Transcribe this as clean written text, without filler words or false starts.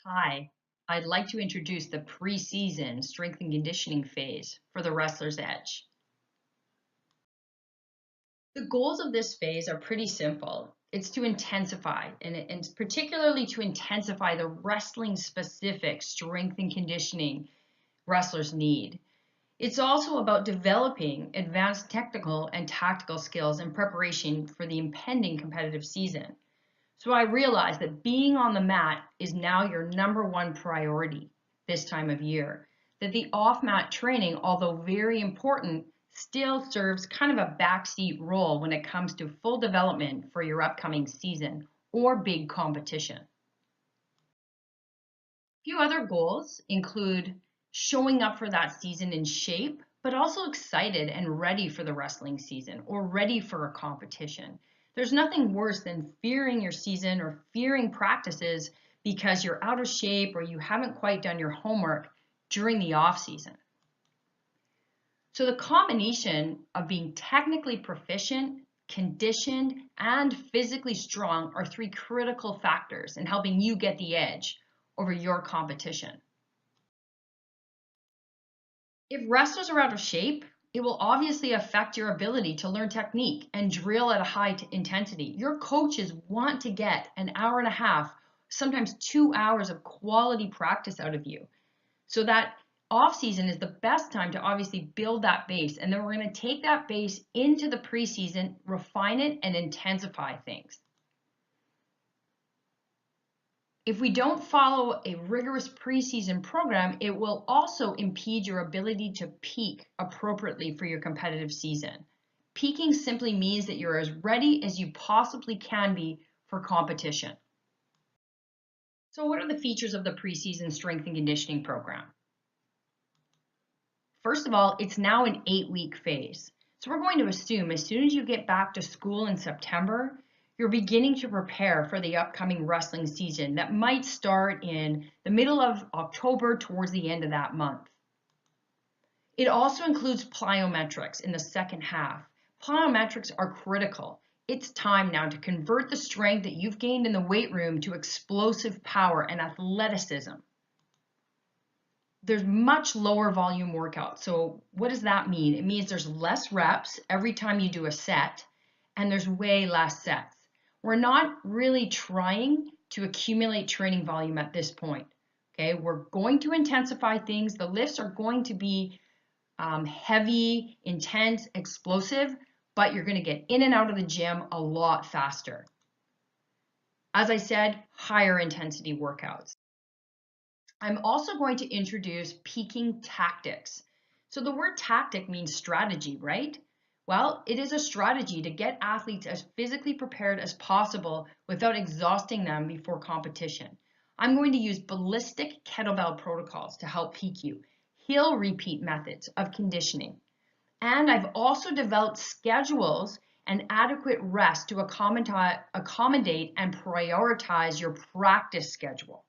Hi, I'd like to introduce the preseason strength and conditioning phase for the wrestler's edge. The goals of this phase are pretty simple. It's to intensify, and particularly to intensify the wrestling specific strength and conditioning wrestlers need. It's also about developing advanced technical and tactical skills in preparation for the impending competitive season. So I realized that being on the mat is now your number one priority this time of year. That the off-mat training, although very important, still serves kind of a backseat role when it comes to full development for your upcoming season or big competition. A few other goals include showing up for that season in shape, but also excited and ready for the wrestling season or ready for a competition. There's nothing worse than fearing your season or fearing practices because you're out of shape or you haven't quite done your homework during the off season. So the combination of being technically proficient, conditioned, and physically strong are three critical factors in helping you get the edge over your competition. If wrestlers are out of shape, it will obviously affect your ability to learn technique and drill at a high intensity. Your coaches want to get an hour and a half, sometimes 2 hours of quality practice out of you. So that off season is the best time to obviously build that base. And then we're going to take that base into the preseason, refine it, and intensify things. If we don't follow a rigorous preseason program, it will also impede your ability to peak appropriately for your competitive season. Peaking simply means that you're as ready as you possibly can be for competition. So what are the features of the preseason strength and conditioning program? First of all, it's now an 8-week phase. So we're going to assume as soon as you get back to school in September, you're beginning to prepare for the upcoming wrestling season that might start in the middle of October towards the end of that month. It also includes plyometrics in the second half. Plyometrics are critical. It's time now to convert the strength that you've gained in the weight room to explosive power and athleticism. There's much lower volume workouts. So what does that mean? It means there's less reps every time you do a set, and there's way less sets. We're not really trying to accumulate training volume at this point. Okay, we're going to intensify things. The lifts are going to be heavy, intense, explosive, but you're going to get in and out of the gym a lot faster. As I said, higher intensity workouts. I'm also going to introduce peaking tactics. So the word tactic means strategy, right? Well, it is a strategy to get athletes as physically prepared as possible without exhausting them before competition. I'm going to use ballistic kettlebell protocols to help peak you, hill repeat methods of conditioning. And I've also developed schedules and adequate rest to accommodate and prioritize your practice schedule.